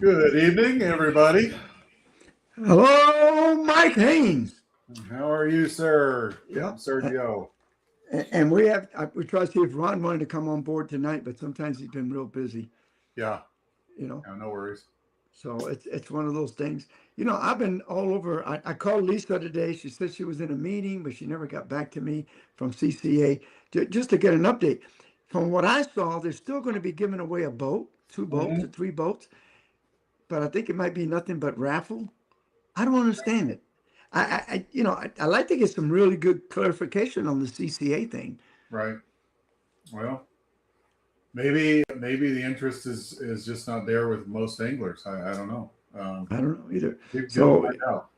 Good evening, everybody. Hello, Mike Haynes. How are you, sir? Captain Yeah, Sergio. and we try to see if Ron wanted to come on board tonight, but sometimes he's been real busy, Yeah, you know. no worries. So it's one of those things. I've been all over. I called Lisa today. She said she was in a meeting, but she never got back to me from CCA just to get an update. From what I saw, they're still going to be giving away a boat, two boats, or Hmm. three boats, but I think it might be nothing but raffle. I don't understand it. I like to get some really good clarification on the CCA thing. Right. Well, maybe the interest is just not there with most anglers. I don't know. I don't know either. You'll So find out.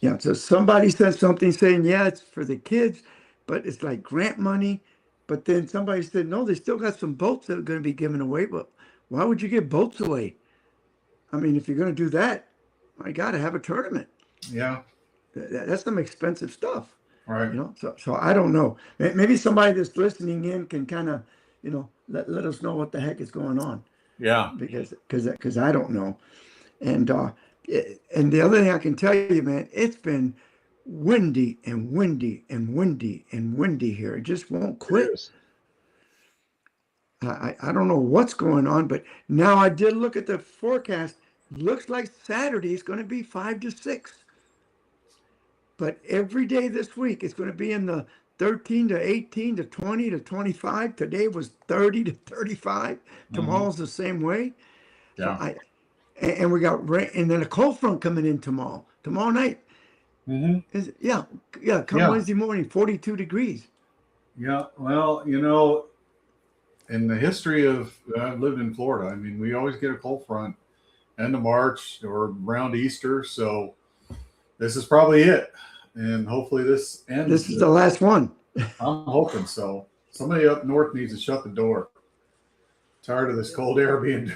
yeah, so somebody said something saying, yeah, it's for the kids, but it's like grant money. But then somebody said, no, they still got some boats that are going to be given away. But why would you give boats away? I mean, if you're going to do that, I got to have a tournament. Yeah. That's some expensive stuff, Right. So I don't know. Maybe somebody that's listening in can kind of, let us know what the heck is going on Yeah. because I don't know. And and the other thing I can tell you, man, it's been windy and windy and windy and windy here. It just won't It quit. is. I don't know what's going on, but now I did look at the forecast. Looks like Saturday is going to be 5 to 6, but every day this week it's going to be in the 13 to 18 to 20 to 25. Today was 30 to 35. Hmm. Tomorrow's the same way. So Yeah. and we got rain, and then a cold front coming in tomorrow. Tomorrow night Hmm. is yeah. Come Yeah. Wednesday morning, 42 degrees. Yeah. Well, in the history of I've lived in Florida. I mean, we always get a cold front end of March or around Easter. So this is probably it. And hopefully this ends. This is the last one. I'm hoping so. Somebody up north needs to shut the door. Tired of this cold air being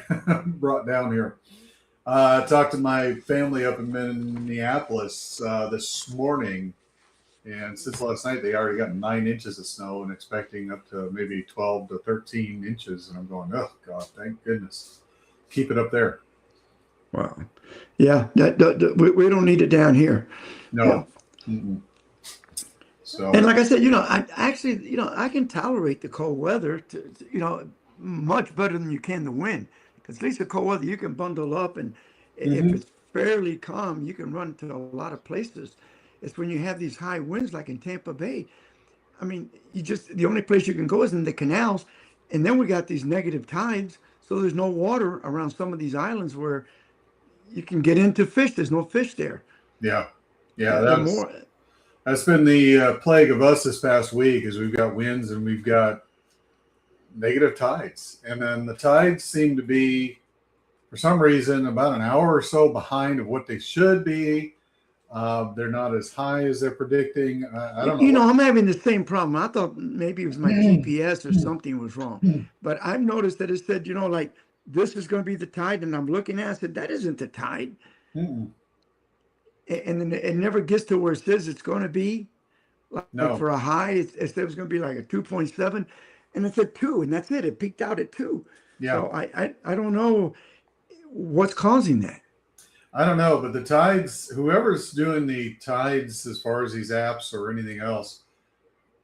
brought down here. I talked to my family up in Minneapolis this morning, and since last night they already got 9 inches of snow and expecting up to maybe 12 to 13 inches. And I'm going, oh God, thank goodness. Keep it up there. Wow. Yeah, we don't need it down here. Yeah. No. Mm-mm. So, And like I said, I actually, I can tolerate the cold weather, much better than you can the wind. Because at least the cold weather, you can bundle up, and if hmm. it's fairly calm, you can run to a lot of places. It's when you have these high winds, like in Tampa Bay. I mean, the only place you can go is in the canals, and then we got these negative tides, so there's no water around some of these islands where you can get into fish. There's no fish there. Yeah. Yeah. They're more. That's been the plague of us this past week is we've got winds and we've got negative tides. And then the tides seem to be, for some reason, about an hour or so behind of what they should be. They're not as high as they're predicting. I don't know what. I'm having the same problem. I thought maybe it was my GPS or something was wrong. But I've noticed that it said, like this is going to be the tide. And I'm looking at it, I said, that isn't the tide. Mm-mm. And then it never gets to where it says it's going to be. Like No. for a high, it said it was going to be like a 2.7. And it said 2. And that's it. It peaked out at 2. Yeah. So I don't know what's causing that. I don't know. But the tides, whoever's doing the tides as far as these apps or anything else,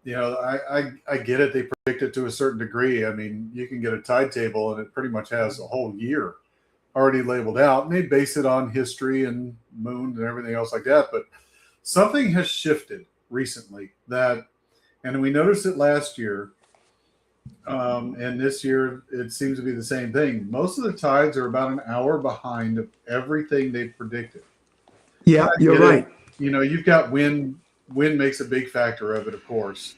I get it. They predict it to a certain degree. I mean, you can get a tide table and it pretty much has a whole year already labeled out, and they base it on history and moon and everything else like that. But something has shifted recently and we noticed it last year, and this year it seems to be the same thing. Most of the tides are about an hour behind of everything they predicted. And Yeah, I you're get it. right. You've got wind. Wind makes a big factor of it, of course.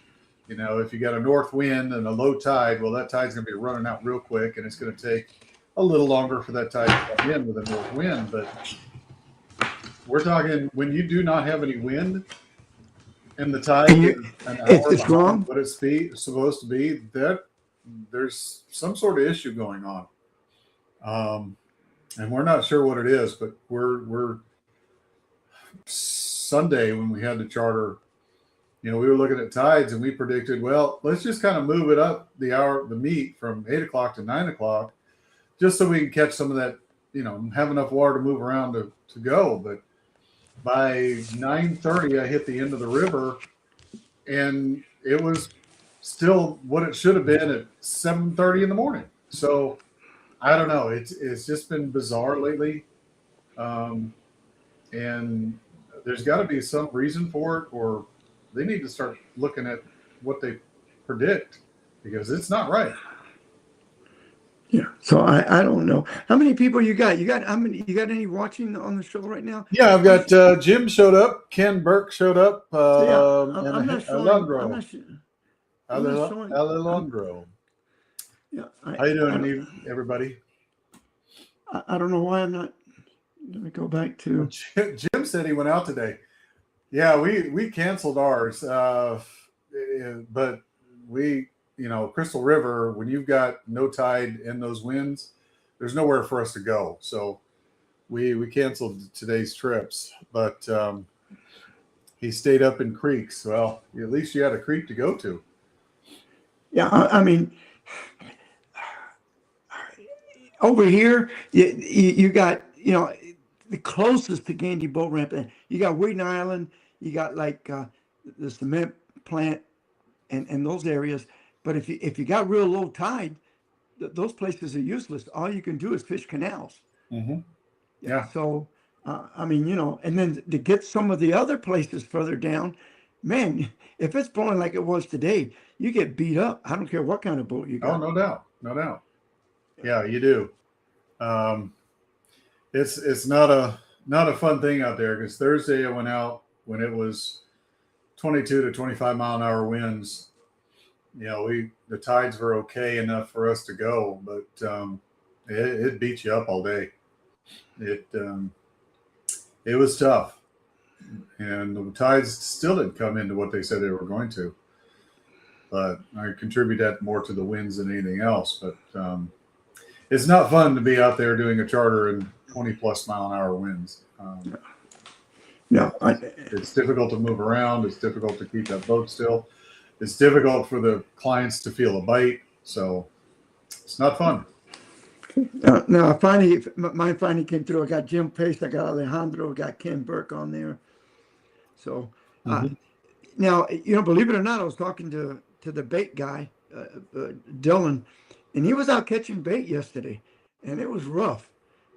If you got a north wind and a low tide, well, that tide's going to be running out real quick, and it's going to take a little longer for that tide to come in with a north wind. But we're talking when you do not have any wind and the tide And is an hour it's behind wrong. what it's supposed to be, that there's some sort of issue going on. And we're not sure what it is, but we're Sunday when we had the charter. We were looking at tides and we predicted, well, let's just kind of move it up the meet from 8 o'clock to 9 o'clock, just so we can catch some of that have enough water to move around to go. But by 9:30, I hit the end of the river, and it was still what it should have been at 7:30 in the morning. So I don't know. It's just been bizarre lately, um, and there's got to be some reason for it, or they need to start looking at what they predict because it's not right. Yeah. So I don't know how many people you got. How many? You got any watching on the show right now? Yeah, I've got Jim showed up, Ken Burke showed up, So yeah, and I'm not showing. Alejandro. I'm not showing. Alejandro. Yeah. How you doing, everybody? I don't know why I'm not. Let me go back to. Jim said he went out today. Yeah, we canceled ours, but we, Crystal River, when you've got no tide in those winds, there's nowhere for us to go. So we canceled today's trips, but he stayed up in creeks. Well, at least you had a creek to go to. Yeah, I mean, over here, you got, the closest to Gandy Boat Ramp, and you got Wheaton Island, you got like the cement plant and those areas. But if you got real low tide, those places are useless. All you can do is fish canals. Mm-hmm. Yeah. So, I mean, and then to get some of the other places further down, man, if it's blowing like it was today, you get beat up. I don't care what kind of boat you got. Oh, no doubt. No doubt. Yeah, you do. It's not a fun thing out there because Thursday I went out when it was 22 to 25 mile an hour winds. The tides were okay enough for us to go, but it beat you up all day. It was tough, and the tides still didn't come into what they said they were going to. But I contribute that more to the winds than anything else. But it's not fun to be out there doing a charter in 20 plus mile an hour winds. No, it's difficult to move around. It's difficult to keep that boat still. It's difficult for the clients to feel a bite. So it's not fun. Now, mine finally came through. I got Jim Pace, I got Alejandro, I got Ken Burke on there. So now, believe it or not, I was talking to the bait guy, Dylan, and he was out catching bait yesterday, and it was rough.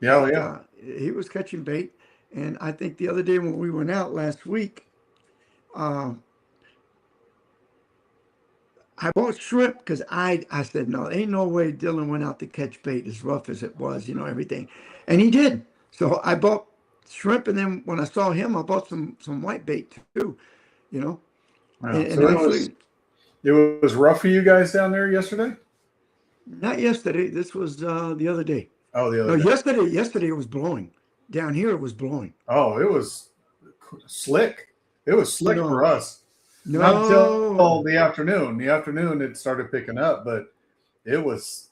Yeah. He was catching bait, and I think the other day when we went out last week, I bought shrimp because I said, no, ain't no way Dylan went out to catch bait as rough as it was, everything. And he did. So I bought shrimp, and then when I saw him, I bought some white bait too, Wow. And so actually, it was rough for you guys down there yesterday? Not yesterday. This was the other day. Oh, the other day. Yesterday it was blowing. Down here it was blowing. Oh, it was slick. It was slick for us. No. Not until the afternoon. The afternoon it started picking up, but it was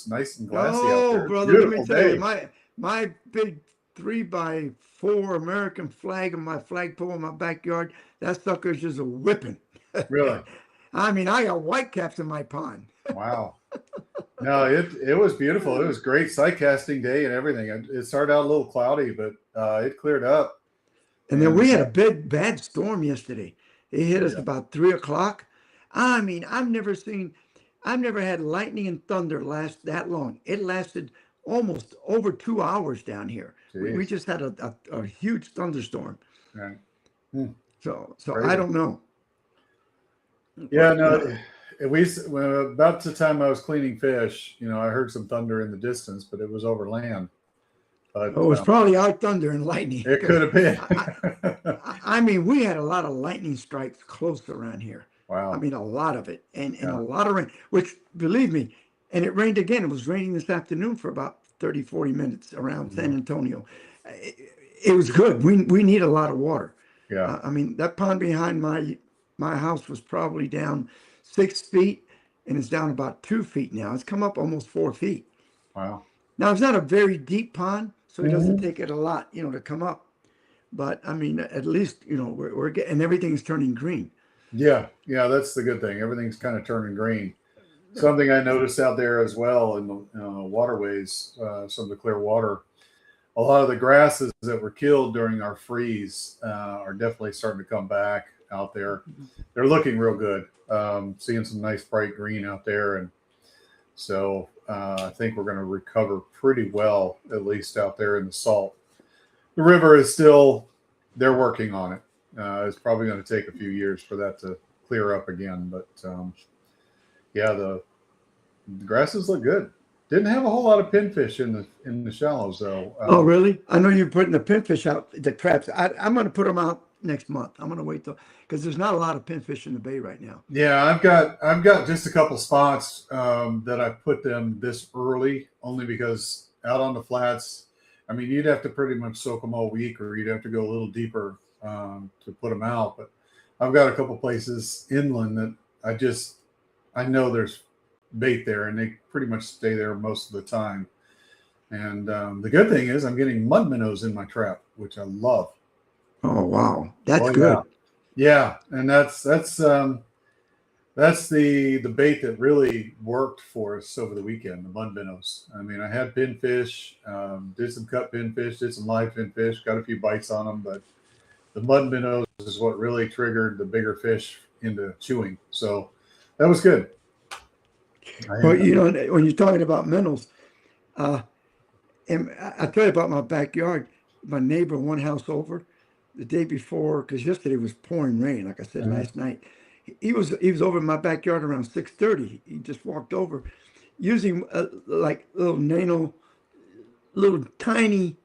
nice and glassy out there. Brother, Beautiful let me tell day. you, my big 3x4 American flag and my flagpole in my backyard, that sucker's just a whipping. Really? I mean, I got whitecaps in my pond. Wow. No, it was beautiful. It was great sight casting day and everything. It started out a little cloudy, but it cleared up. And then we had a bad storm yesterday. It hit us about 3:00. I mean, I've never had lightning and thunder last that long. It lasted almost over 2 hours down here. We just had a huge thunderstorm. Right. So I don't know. Yeah, no. About the time I was cleaning fish, I heard some thunder in the distance, but it was over land. But, it was probably our thunder and lightning. It could have been. I mean, we had a lot of lightning strikes close around here. Wow. I mean, a lot of it, and a lot of rain, which, believe me, and it rained again. It was raining this afternoon for about 30, 40 minutes around San Antonio. It was good. We need a lot of water. Yeah. I mean, that pond behind my house was probably down 6 feet, and it's down about 2 feet now. It's come up almost 4 feet. Wow. Now, it's not a very deep pond, so it doesn't take it a lot, to come up. But I mean, at least, we're getting, and everything's turning green. Yeah, that's the good thing. Everything's kind of turning green. Something I noticed out there as well in the waterways, some of the clear water. a lot of the grasses that were killed during our freeze are definitely starting to come back out there. They're looking real good. Seeing some nice bright green out there, and so I think we're going to recover pretty well, at least out there in the salt. The river is still, they're working on it. It's probably going to take a few years for that to clear up again, but yeah, the grasses look good. Didn't have a whole lot of pinfish in the shallows though. Oh, really? I know you're putting the pinfish out, the traps. I'm going to put them out next month. I'm going to wait till, because there's not a lot of pinfish in the bay right now. Yeah, I've got just a couple spots that I put them this early, only because out on the flats, I mean, you'd have to pretty much soak them all week, or you'd have to go a little deeper to put them out. But I've got a couple places inland that I know there's bait there, and they pretty much stay there most of the time. And the good thing is I'm getting mud minnows in my trap, which I love. Oh, wow. That's good. Yeah. And that's the bait that really worked for us over the weekend, the mud minnows. I mean, I had pinfish, did some cut pinfish, did some live pinfish, got a few bites on them, but the mud minnows is what really triggered the bigger fish into chewing. So that was good. Well, you know, when you're talking about minnows, and I tell you about my backyard. My neighbor, one house over, the day before, because yesterday was pouring rain, like I said last night. He was over in my backyard around 6:30. He just walked over, using like little tiny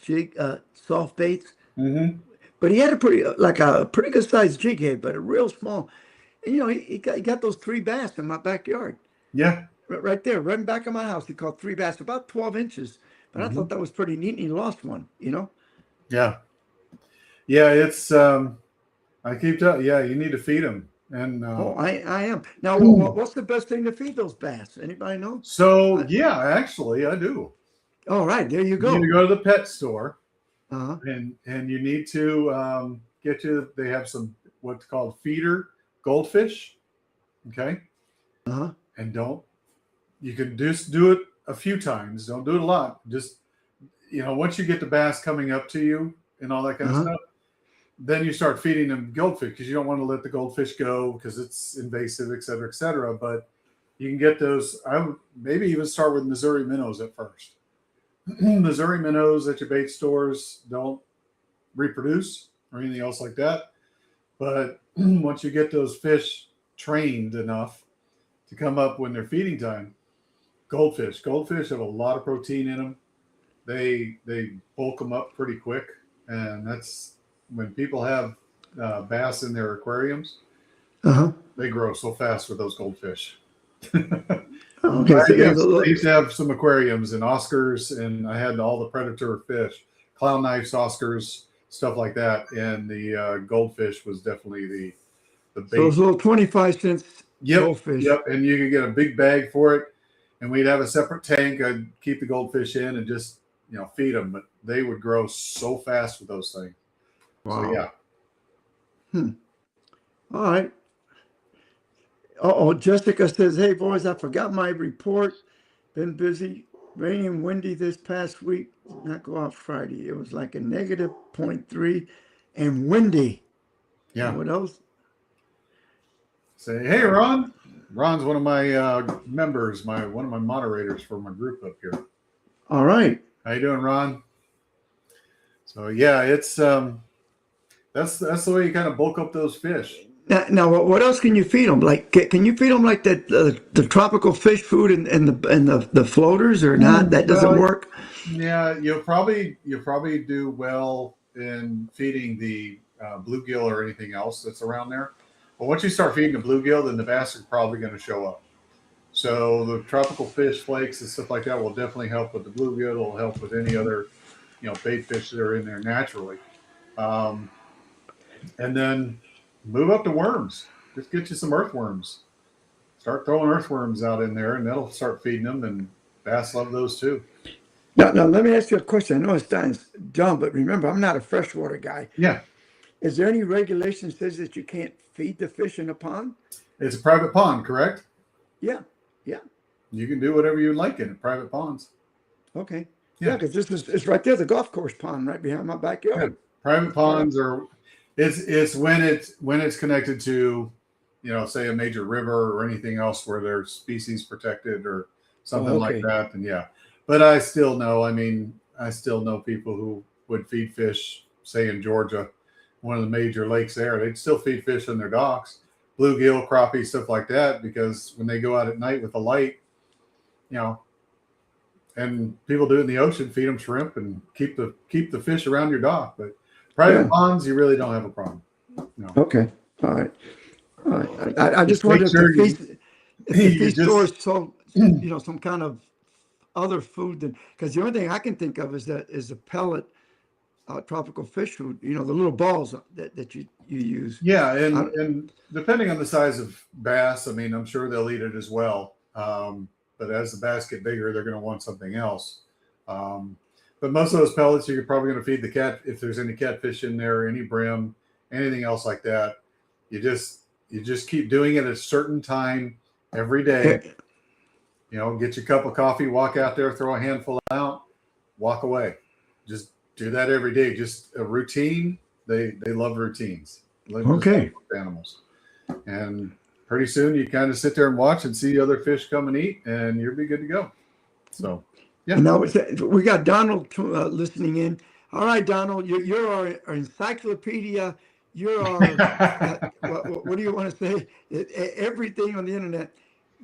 jig, soft baits. Mm-hmm. But he had a pretty good sized jig head, but a real small. And, you know, he got those 3 bass in my backyard. Yeah. Right there, right in back of my house. He caught 3 bass, about 12 inches. But I thought that was pretty neat, and he lost one, you know? Yeah. Yeah, it's, I keep telling you, you need to feed them. And I am. Now, what's the best thing to feed those bass? Anybody know? so, actually, I do. All right, there you go. You need to go to the pet store, Uh-huh. and you need to they have some what's called feeder goldfish. Okay. Uh-huh. And you can just do it a few times. Don't do it a lot. Just, once you get the bass coming up to you and all that kind of stuff, then you start feeding them goldfish, because you don't want to let the goldfish go because it's invasive, et cetera, et cetera. But you can get those. I would maybe even start with Missouri minnows at first. Missouri minnows at your bait stores don't reproduce or anything else like that. But once you get those fish trained enough to come up when they're feeding time, goldfish have a lot of protein in them. They bulk them up pretty quick, and that's when people have bass in their aquariums. They grow so fast with those goldfish. Okay, I used to have some aquariums and Oscars, and I had all the predator fish, clown knifes, Oscars, stuff like that, and the goldfish was definitely the bait. So those little 25-cent goldfish. Yep, and you could get a big bag for it, and we'd have a separate tank. I'd keep the goldfish in and just feed them, but they would grow so fast with those things. Wow. So yeah. All right. Jessica says, "Hey boys, I forgot my report. Been busy, rainy and windy this past week. Did not go out Friday. It was like a negative 0.3 and windy." Yeah. And what else? Say, hey, Ron. Ron's one of my members, one of my moderators for my group up here. All right. How you doing, Ron? So yeah, it's that's the way you kind of bulk up those fish. Now, what else can you feed them? Like, can you feed them like the tropical fish food and the floaters, or not? That doesn't work. Yeah, you'll probably do well in feeding the bluegill or anything else that's around there. But once you start feeding the bluegill, then the bass are probably going to show up. So the tropical fish flakes and stuff like that will definitely help with the bluegill. It'll help with any other bait fish that are in there naturally. And then move up to worms. Just get you some earthworms. Start throwing earthworms out in there, and that'll start feeding them, and bass love those too. Now, let me ask you a question. I know it sounds dumb, but remember, I'm not a freshwater guy. Yeah. Is there any regulation that says that you can't feed the fish in a pond? It's a private pond, correct? Yeah. You can do whatever you like in private ponds. Okay. Yeah, Yeah, because it's right there, the golf course pond right behind my yeah. backyard. Private ponds are it's when it's connected to, say a major river or anything else where there's species protected or something Oh, like okay. that, then yeah. But I still know, I mean, I still know people who would feed fish, say in Georgia, one of the major lakes there. They'd still feed fish in their docks, bluegill, crappie, stuff like that, because when they go out at night with the light, you know, and people do it in the ocean, feed them shrimp and keep the fish around your dock. But private Yeah. ponds, you really don't have a problem. No. Okay. All right. All right. I Just just make wonder sure you if the you feed just stores sold, some kind of other food than, because the only thing I can think of is a pellet tropical fish food. The little balls that you use. yeah, I, and depending on the size of bass, I mean, I'm sure they'll eat it as well. But as the bass get bigger, they're going to want something else. Um, but most of those pellets, you're probably going to feed the cat if there's any catfish in there, any brim, anything else like that. You just keep doing it at a certain time every day. eh, Get your cup of coffee, walk out there, throw a handful out, walk away. Just do that every day. Just a routine. They love routines. Just like okay. most animals. And pretty soon you kind of sit there and watch and see other fish come and eat, and you'll be good to go. So, yeah. And now we got Donald listening in. All right, Donald, you're our encyclopedia. You're our what do you want to say? Everything on the internet.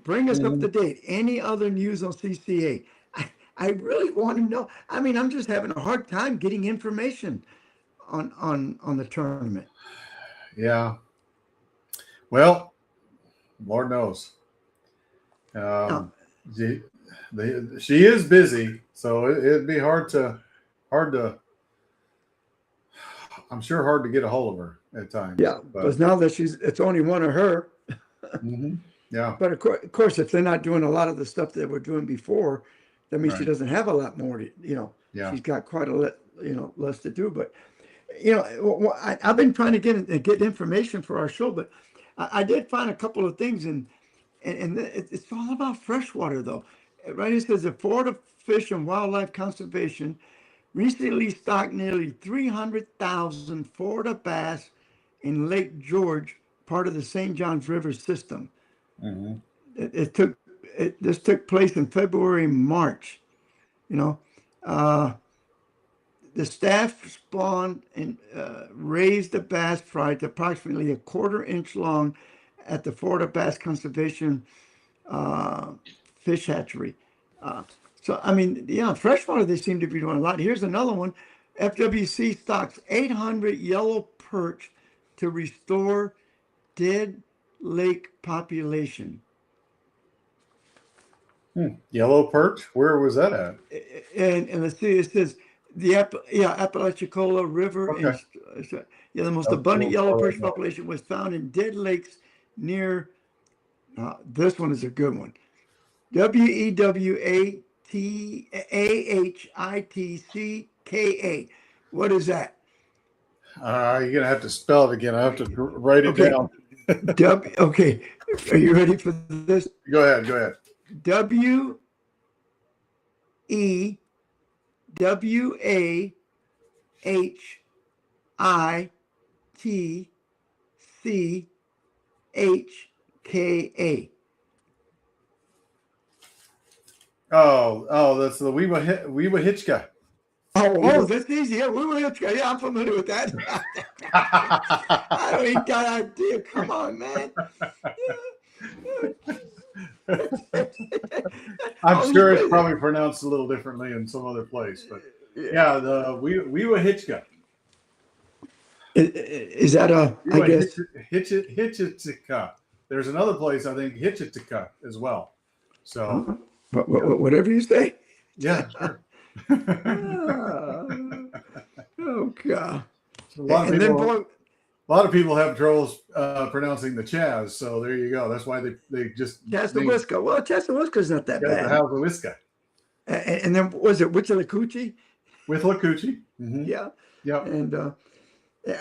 Bring us up to Mhm. date. Any other news on CCA? I really want to know. I mean, I'm just having a hard time getting information on the tournament. Yeah. Well, Lord knows. Now, Um, she, she is busy, so it'd be hard to, I'm sure, hard to get a hold of her at times. yeah, But because now that it's only one of her. mhm, yeah, But of course, if they're not doing a lot of the stuff they were doing before, that means she right, doesn't have a lot more to, yeah. she's got quite a lot, less to do. But, I've been trying to get information for our show, but I did find a couple of things, and it's all about freshwater though. Right? It says the Florida Fish and Wildlife Conservation recently stocked nearly 300,000 Florida bass in Lake George, part of the St. Johns River system. Hmm. This took place in February, March. You know, uh, the staff spawned and raised the bass fry to approximately a quarter-inch long at the Florida Bass Conservation uh, Fish Hatchery. Uh, so, I mean, yeah, freshwater, they seem to be doing a lot. Here's another one. FWC stocks 800 yellow perch to restore dead lake population. Yellow perch. Where was that at? And let's see, it says Apalachicola River Okay. and the most That was a abundant little yellow far perch north. population was found in dead lakes near. This one is a good one. WEWATAHITCKA. What is that? You're gonna have to spell it again. I have to write it Okay, down. Okay, are you ready for this? Go ahead. Go ahead. WEWAHITCHKA. Oh, that's the Weewa Hitchka. Oh, that's easy. Yeah, I'm familiar with that. I don't even got an idea. Come on, man. I'm sure it's probably pronounced a little differently in some other place, but yeah, the Weewa Hitchka. Is that I guess. Hitchitika. There's another place, I think, Hitchitika as well. So, Whatever you say. yeah, sure. Oh God! A lot of And then, people, boy, a lot of people have troubles pronouncing the Chaz. So there you go. That's why they just Chaskawiska. Well, Chaskawiska's not that the bad. Halzawiska And then was it Witchalakuchi? with Lakuchi. Mm-hmm. Yeah. Yep. And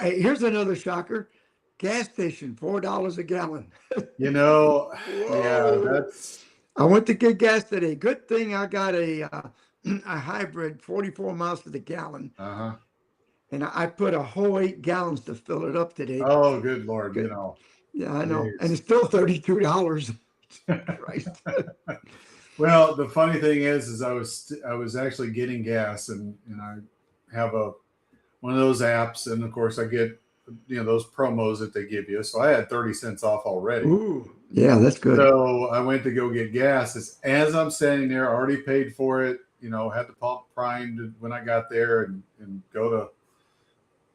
here's another shocker: gas station, $4 a gallon. Yeah, that's I went to get gas today. Good thing I got a a hybrid 44 miles to the gallon, Uh-huh. and I put a whole 8 gallons to fill it up today. Oh, good Lord, you Good. know. Yeah, I know, and Jeez. it's still $32. Christ. Well, the funny thing is I was actually getting gas, and I have one of those apps, and of course I get those promos that they give you. So I had 30 cents off already. Ooh, yeah, that's good. So I went to go get gas. As I'm standing there, already paid for it. Had the pump primed when I got there, and go to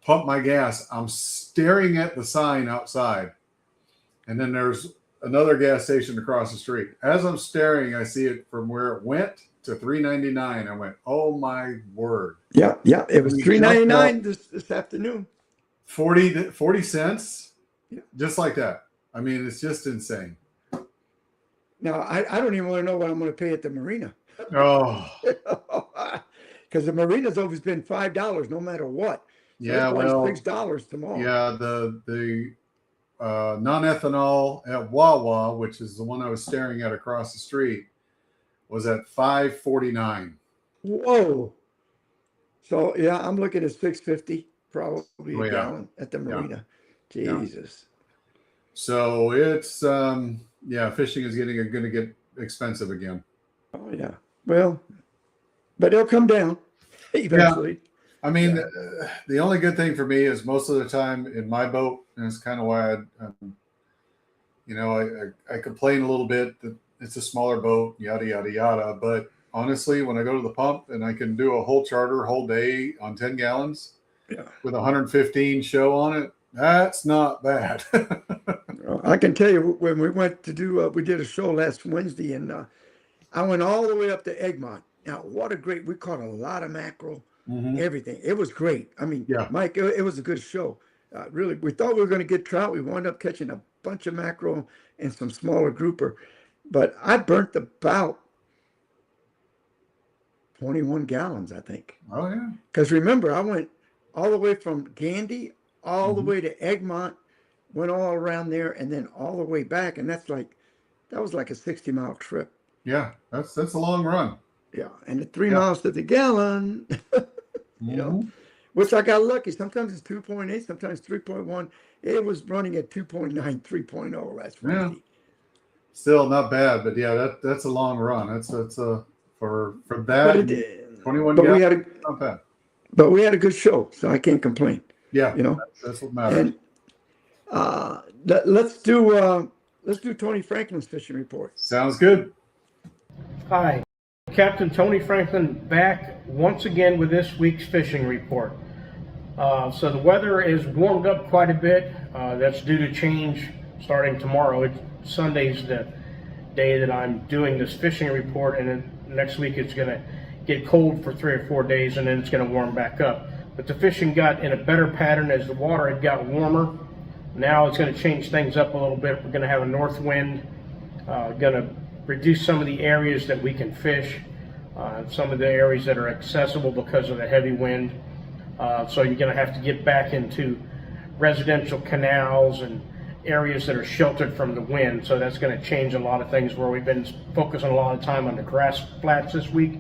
pump my gas. I'm staring at the sign outside, and then there's another gas station across the street. As I'm staring, I see it from where it went to $3.99. I went, oh my word. Yeah, it was We $3.99 this afternoon. 40 cents, Yeah. just like that. I mean, it's just insane. Now, I don't even want to know what I'm going to pay at the marina. Oh, Because the marina's always been $5 no matter what. So yeah, it's probably well, $6 tomorrow. yeah, the non-ethanol at Wawa, which is the one I was staring at across the street, was at $5.49. Whoa. So yeah, I'm looking at $6.50 probably Oh, a yeah. gallon at the marina. Yeah. Jesus. So it's fishing is going to get expensive again. Oh yeah. Well, but it'll come down eventually. I mean, the only good thing for me is most of the time in my boat, and it's kind of why I complain a little bit that it's a smaller boat, yada yada yada. But honestly, when I go to the pump and I can do a whole charter, whole day on 10 gallons with 115 show on it, that's not bad. I can tell you when we went to do, we did a show last Wednesday, and I went all the way up to Egmont. Now, we caught a lot of mackerel. Mhm. Everything. It was great. I mean, Yeah. Mike, it was a good show. Really, we thought we were going to get trout. We wound up catching a bunch of mackerel and some smaller grouper. But I burnt about 21 gallons, I think. Oh, yeah. Because remember, I went all the way from Gandy, all the way to Egmont, went all around there, and then all the way back. And that was like a 60-mile trip. Yeah, that's a long run. Yeah, and the 3 miles to the gallon, which I got lucky. Sometimes it's 2.8, sometimes 3.1. It was running at 2.9, 3.0 last Wednesday. Still not bad, but yeah, that's a long run. That's for that 21 gallons, not bad. But we had a good show, so I can't complain. Yeah, that's what matters. And let's do Tony Franklin's fishing report. Sounds good. Hi, Captain Tony Franklin back once again with this week's fishing report. So the weather is warmed up quite a bit. That's due to change starting tomorrow. Sunday's the day that I'm doing this fishing report, and then next week it's going to get cold for 3 or 4 days, and then it's going to warm back up. But the fishing got in a better pattern as the water had got warmer. Now it's going to change things up a little bit. We're going to have a north wind, going to reduce some of the areas that we can fish, some of the areas that are accessible because of the heavy wind. So you're going to have to get back into residential canals and areas that are sheltered from the wind. So that's going to change a lot of things where we've been focusing a lot of time on the grass flats this week,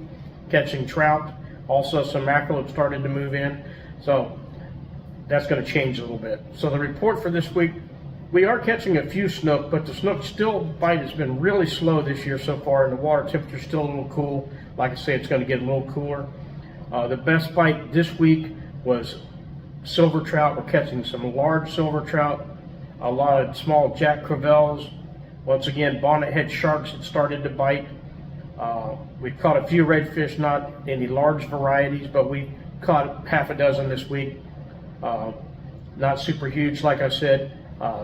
catching trout. Also some mackerel have started to move in. So that's going to change a little bit. So the report for this week, we are catching a few snook, but the snook bite has been really slow this year so far, and the water temperature is still a little cool. Like I say, it's going to get a little cooler. The best bite this week was silver trout. We're catching some large silver trout, a lot of small jack crevalles. Once again, bonnethead sharks had started to bite. We've caught a few redfish, not any large varieties, but we caught half a dozen this week. Not super huge, like I said.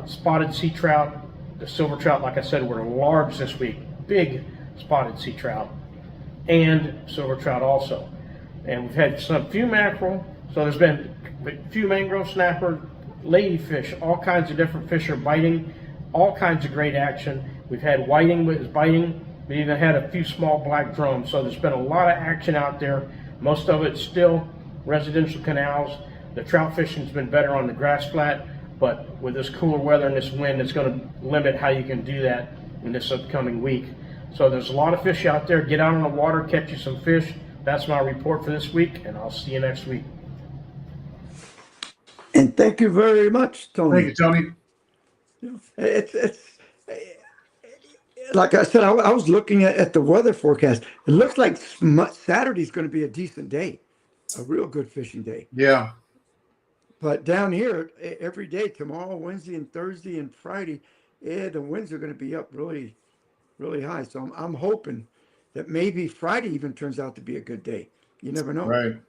Spotted sea trout, the silver trout, like I said, were large this week. Big spotted sea trout and silver trout also. And we've had few mackerel. So there's been a few mangrove snapper, ladyfish, all kinds of different fish are biting, all kinds of great action. We've had whiting is biting. We even had a few small black drums. So there's been a lot of action out there. Most of it's still residential canals. The trout fishing's been better on the grass flat, but with this cooler weather and this wind, it's going to limit how you can do that in this upcoming week. So there's a lot of fish out there. Get out on the water, catch you some fish. That's my report for this week, and I'll see you next week. And thank you very much, Tony. Thank you, Tony. It's like I said, I was looking at the weather forecast. It looks like Saturday's going to be a decent day, a real good fishing day. Yeah. But down here, every day, tomorrow, Wednesday, and Thursday, and Friday, the winds are going to be up really, really high. So I'm hoping that maybe Friday even turns out to be a good day. You never know. Right.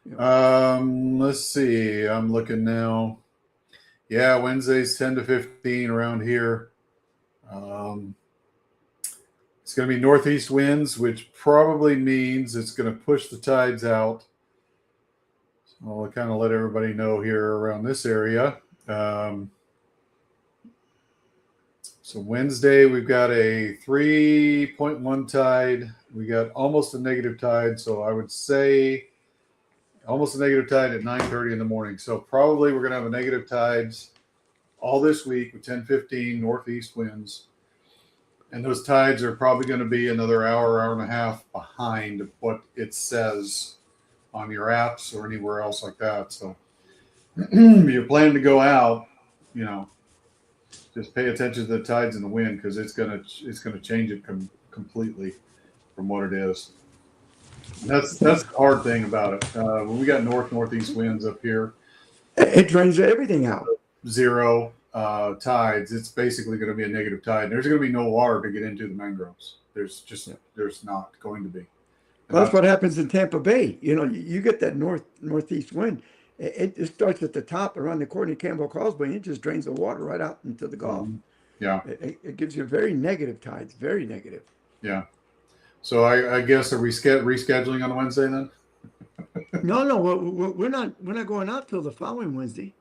Let's see. I'm looking now. Yeah, Wednesday's 10 to 15 around here. It's going to be northeast winds, which probably means it's going to push the tides out. So I'll kind of let everybody know here around this area. So Wednesday, we've got a 3.1 tide. We got almost a negative tide. So I would say almost a negative tide at 9:30 in the morning. So probably we're going to have a negative tides all this week with 10-15 northeast winds. And those tides are probably going to be another hour, hour and a half behind what it says on your apps or anywhere else like that. So you're planning to go out, just pay attention to the tides and the wind, because it's gonna change it completely from what it is. And that's the hard thing about it. When we got northeast winds up here, it drains everything out. Zero tides, it's basically going to be a negative tide. And there's going to be no water to get into the mangroves. There's not going to be. Well, that's what happens in Tampa Bay. You get that northeast wind. It starts at the top around the corner of Campbell Causeway, and it just drains the water right out into the Gulf. Yeah. It gives you very negative tides, very negative. Yeah. So I guess, are we rescheduling on Wednesday then? No, we're not going out till the following Wednesday.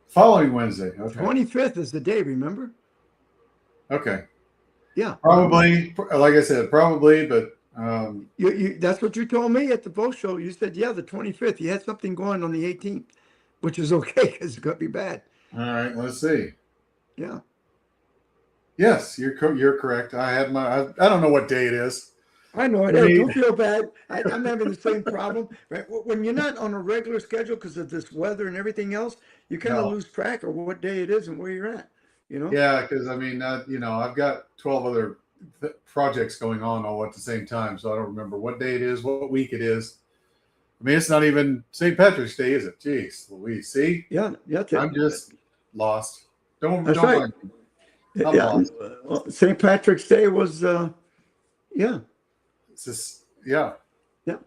Following Wednesday. Okay. 25th is the day, remember? Okay. Yeah. Probably, like I said, probably, but that's what you told me at the boat show. You said, yeah, the 25th. You had something going on the 18th, which is okay because it's going to be bad. All right, let's see. Yeah. Yes, you're correct. I don't know what day it is. I know it. Hey, don't feel bad. I'm having the same problem. Right? When you're not on a regular schedule because of this weather and everything else, you kind of lose track of what day it is and where you're at. Yeah, because I've got 12 other projects going on all at the same time, so I don't remember what day it is, what week it is. I mean, it's not even St. Patrick's Day, is it? Jeez, Louise. See? Yeah. I'm just lost. Don't right. mind. I'm lost. Well, St. Patrick's Day was, yeah. It's just, yeah. Yeah.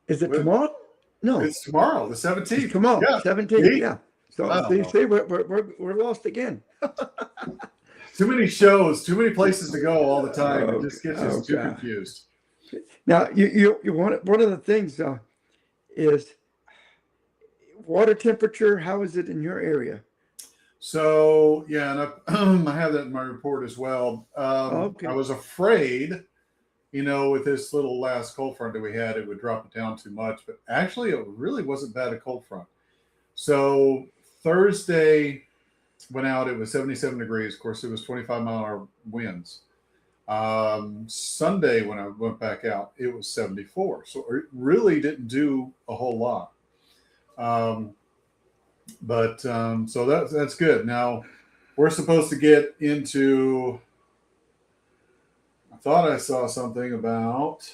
Is it tomorrow? No. It's tomorrow, the 17th. It's tomorrow, yeah. 17th. Yeah. So you see, we're lost again. Too many shows, too many places to go all the time. It just gets us too confused. Now, you want one of the things is water temperature. How is it in your area? So yeah, and I have that in my report as well. Okay. I was afraid, with this little last cold front that we had, it would drop it down too much. But actually, it really wasn't bad a cold front. So Thursday went out, it was 77 degrees. Of course, it was 25-mile-an-hour winds. Sunday, when I went back out, it was 74. So it really didn't do a whole lot. But so that's good. Now, we're supposed to get into, I thought I saw something about,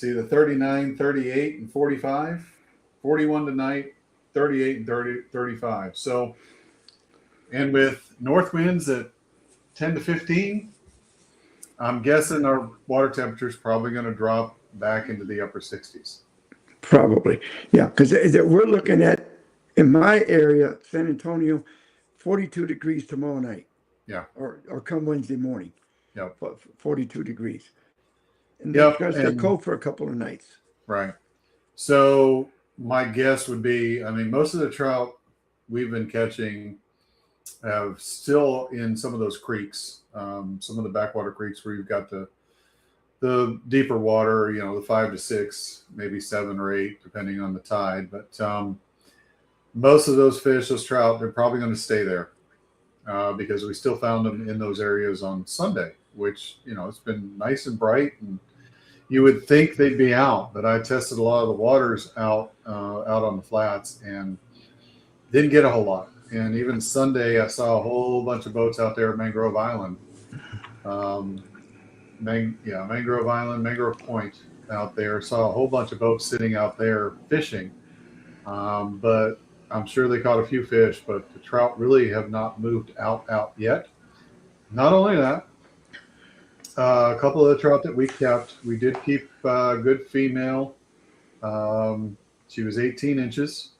the 39, 38, and 45. 41 tonight, 38 and 35. So, and with north winds at 10 to 15, I'm guessing our water temperature is probably going to drop back into the upper 60s. Probably. Yeah, because we're looking at, in my area, San Antonio, 42 degrees tomorrow night. Yeah. Or come Wednesday morning. Yeah. 42 degrees. And it's going to stay cold for a couple of nights. Right. So my guess would be, most of the trout we've been catching have still in some of those creeks, some of the backwater creeks where you've got the deeper water, the 5 to 6, maybe 7 or 8, depending on the tide. But most of those fish, those trout, they're probably going to stay there because we still found them in those areas on Sunday, which, it's been nice and bright and you would think they'd be out, but I tested a lot of the waters out on the flats and didn't get a whole lot. And even Sunday, I saw a whole bunch of boats out there at Mangrove Island. Mangrove Island, Mangrove Point out there. Saw a whole bunch of boats sitting out there fishing. But I'm sure they caught a few fish, but the trout really have not moved out yet. Not only that, a couple of the trout that we kept, we did keep a good female. She was 18 inches.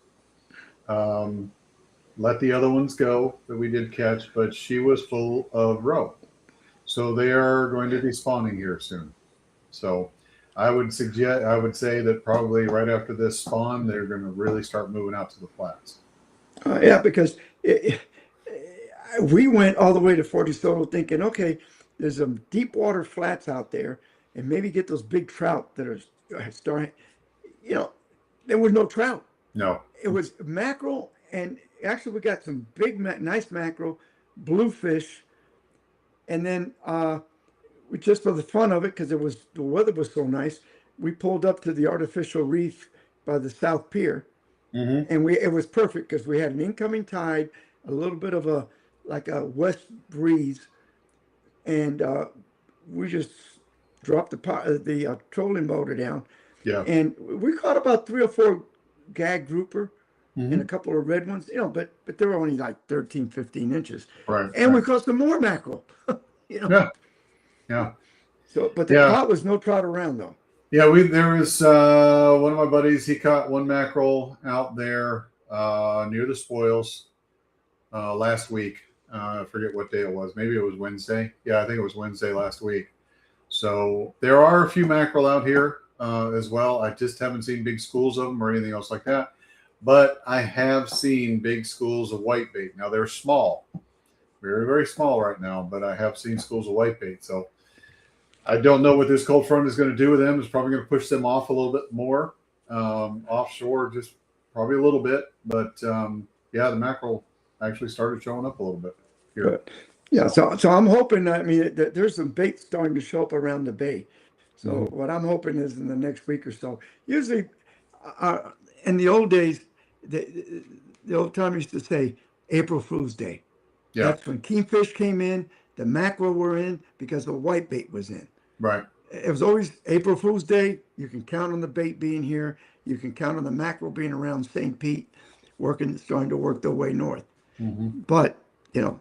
Let the other ones go that we did catch, but she was full of roe. So they are going to be spawning here soon. So I would say that probably right after this spawn, they're going to really start moving out to the flats. Yeah, because we went all the way to Fort DeSoto thinking, okay, there's some deep water flats out there, and maybe get those big trout that are starting. There was no trout. No, it was mackerel, and actually we got some big, nice mackerel, bluefish, and then just for the fun of it, because the weather was so nice, we pulled up to the artificial reef by the South Pier, and it was perfect because we had an incoming tide, a little bit of a west breeze, and we just dropped the trolling motor down. Yeah, and we caught about 3 or 4 gag grouper and a couple of red ones, but they were only like 13, 15 inches. right. And we caught some more mackerel. Yeah. So, but the trout was no trout around though. Yeah, there was one of my buddies. He caught one mackerel out there near the spoils last week. I forget what day it was. Maybe it was Wednesday. Yeah, I think it was Wednesday last week. So there are a few mackerel out here as well. I just haven't seen big schools of them or anything else like that. But I have seen big schools of whitebait. Now they're small, very, very small right now, but I have seen schools of whitebait. So I don't know what this cold front is going to do with them. It's probably going to push them off a little bit more offshore, just probably a little bit. But the mackerel actually started showing up a little bit here. Good. Yeah, so I'm hoping. I mean, that there's some bait starting to show up around the bay. So what I'm hoping is in the next week or so. Usually, in the old days, the old time used to say April Fool's Day. Yeah, that's when kingfish came in, the mackerel were in because the whitebait was in. Right. It was always April Fool's Day. You can count on the bait being here. You can count on the mackerel being around St. Pete, starting to work their way north. But a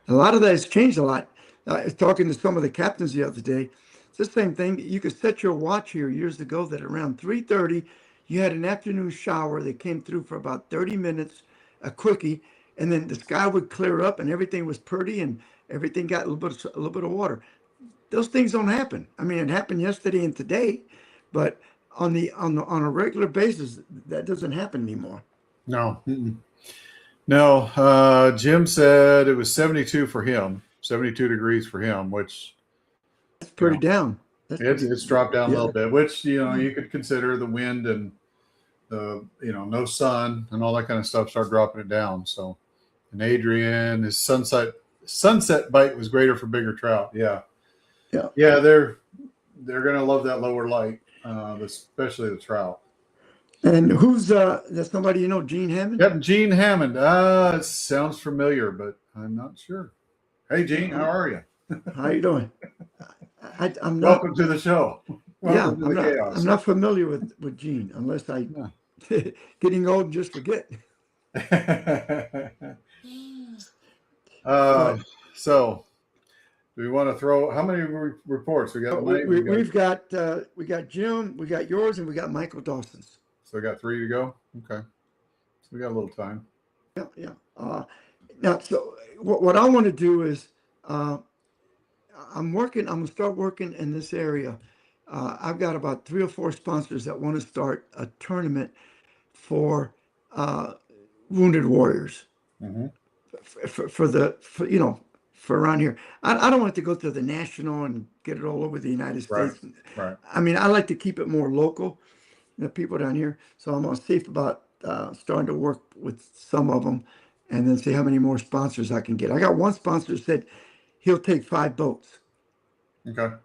lot of that has changed a lot. I was talking to some of the captains the other day. It's the same thing. You could set your watch here years ago that around 3:30, you had an afternoon shower that came through for about 30 minutes, a quickie, and then the sky would clear up and everything was pretty and everything got a little bit of water. Those things don't happen. I mean, it happened yesterday and today, but on a regular basis, that doesn't happen anymore. No. No. Jim said it was 72 for him, 72 degrees for him, which it's pretty down. It's dropped down a little bit, which you could consider the wind and the no sun and all that kind of stuff start dropping it down. So, and Adrian, his sunset bite was greater for bigger trout. Yeah. They're gonna love that lower light, especially the trout. And who's that's somebody Gene Hammond? Yep, Gene Hammond. It sounds familiar, but I'm not sure. Hey, Gene, how are you? How you doing? I'm not. Welcome to the show. I'm not familiar with Gene unless I getting old and just forget. So, do we want to throw how many reports we got? We got Jim, we got yours, and we got Michael Dawson's. So we got 3 to go. Okay, so we got a little time. Yeah. Now, so what I want to do is, I'm gonna start working in this area. I've got about 3 or 4 sponsors that want to start a tournament for wounded warriors. For around here. I don't want to go to the national and get it all over the United States. Right. I mean, I like to keep it more local, people down here. So I'm going to see about starting to work with some of them and then see how many more sponsors I can get. I got one sponsor that said he'll take 5 boats. Okay.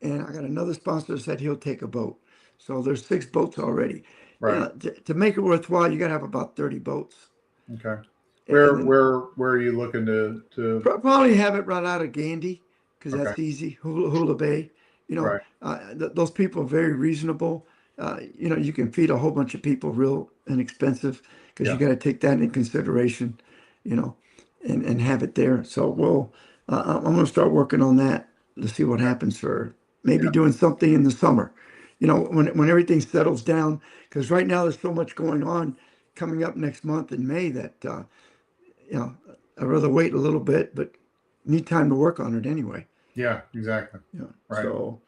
and I got another sponsor that said he'll take a boat. So there's 6 boats already. Right. To make it worthwhile, you got to have about 30 boats. Okay. And then Where are you looking to? probably have it right out of Gandy because Okay. that's easy. Hula Bay, Right. those people are very reasonable. You can feed a whole bunch of people real inexpensive because you Yeah. got to take that into consideration, you know, and have it there. So I'm going to start working on that to see what happens for maybe Yeah. doing something in the summer, when everything settles down. Because right now there's so much going on coming up next month in May that I'd rather wait a little bit, but need time to work on it anyway. Yeah. Exactly. Right. So,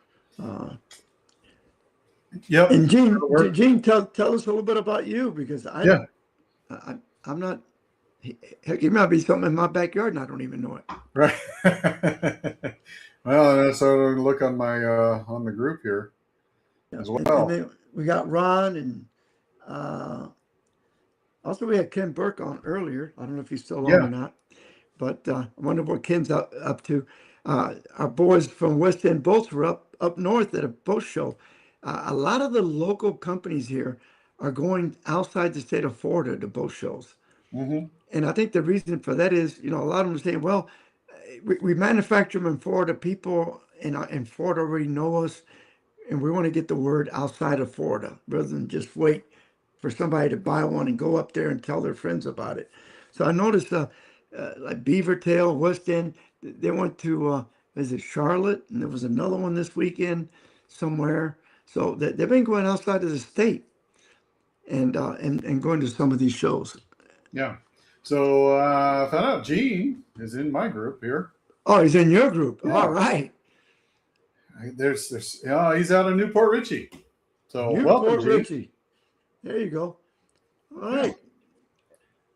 Yep. and Gene, That'll work. Gene, tell us a little bit about you because Yeah. I'm not. Heck, it might be something in my backyard and I don't even know it. Right. Well, that's how I look on my on the group here Yeah. as And well. then we got Ron and also we had Ken Burke on earlier. I don't know if he's still on Yeah. or not, but I wonder what Ken's up to. Our boys from West End Boats were up north at a boat show. A lot of the local companies here are going outside the state of Florida to boat shows. Hmm. And I think the reason for that is, a lot of them are saying, well, we manufacture them in Florida. People in Florida already know us, and we want to get the word outside of Florida rather than just wait for somebody to buy one and go up there and tell their friends about it. So I noticed like Beavertail, West End, they went to, is it Charlotte? And there was another one this weekend somewhere. So they've been going outside of the state and going to some of these shows. Yeah. So I found out Gene is in my group here. Oh, he's in your group. Yeah. All right. There's he's out of Newport Richie. So welcome, Newport Gene. Richie. There you go. All right.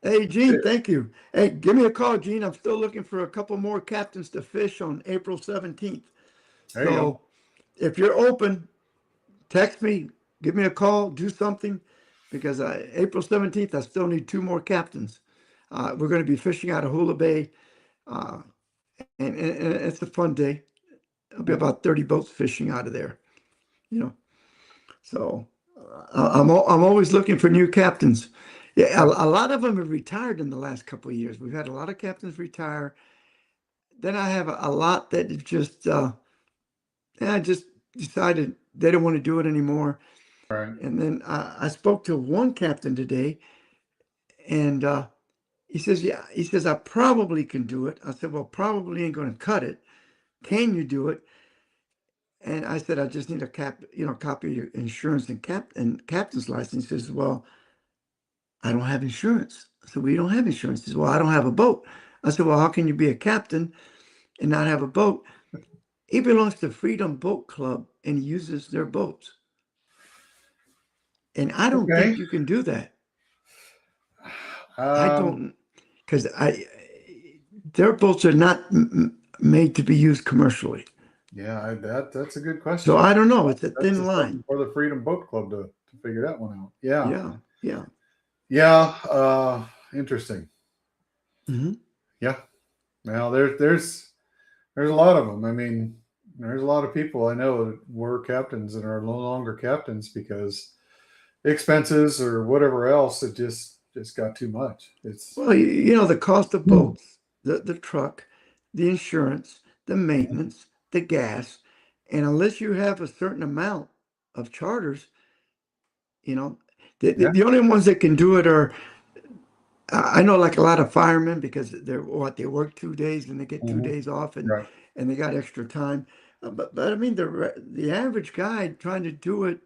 Hey, Gene, thank you. Hey, give me a call, Gene. I'm still looking for a couple more captains to fish on April 17th. There you So go. if you're open, text me, give me a call, do something, because April 17th, I still need 2 more captains. We're going to be fishing out of Hula Bay, and it's a fun day. There'll be about 30 boats fishing out of there, So I'm always looking for new captains. Yeah, a lot of them have retired in the last couple of years. We've had a lot of captains retire. Then I have a lot that have just decided they don't want to do it anymore. Right. And then I spoke to one captain today, and he says, "Yeah," he says, "I probably can do it." I said, "Well, probably ain't going to cut it. Can you do it?" And I said, "I just need a copy of your insurance and captain's license." He says, "Well, I don't have insurance." I said, "Well, you don't have insurance." He says, "Well, I don't have a boat." I said, "Well, how can you be a captain and not have a boat?" He belongs to Freedom Boat Club and he uses their boats. And I don't Okay. think you can do that. I don't, because their boats are not made to be used commercially. Yeah, that's a good question. So I don't know. It's a That's thin just line. something for the Freedom Boat Club to figure that one out. Yeah. Yeah. Interesting. Hmm. Yeah. Now there's a lot of them. I mean, there's a lot of people I know that were captains and are no longer captains because expenses or whatever else. It just got too much. It's Well, the cost of boats, the truck, the insurance, the maintenance, the gas, and unless you have a certain amount of charters, the only ones that can do it are, I know, like a lot of firemen, because they work 2 days and they get 2 days off and right. and they got extra time. But I mean the average guy trying to do it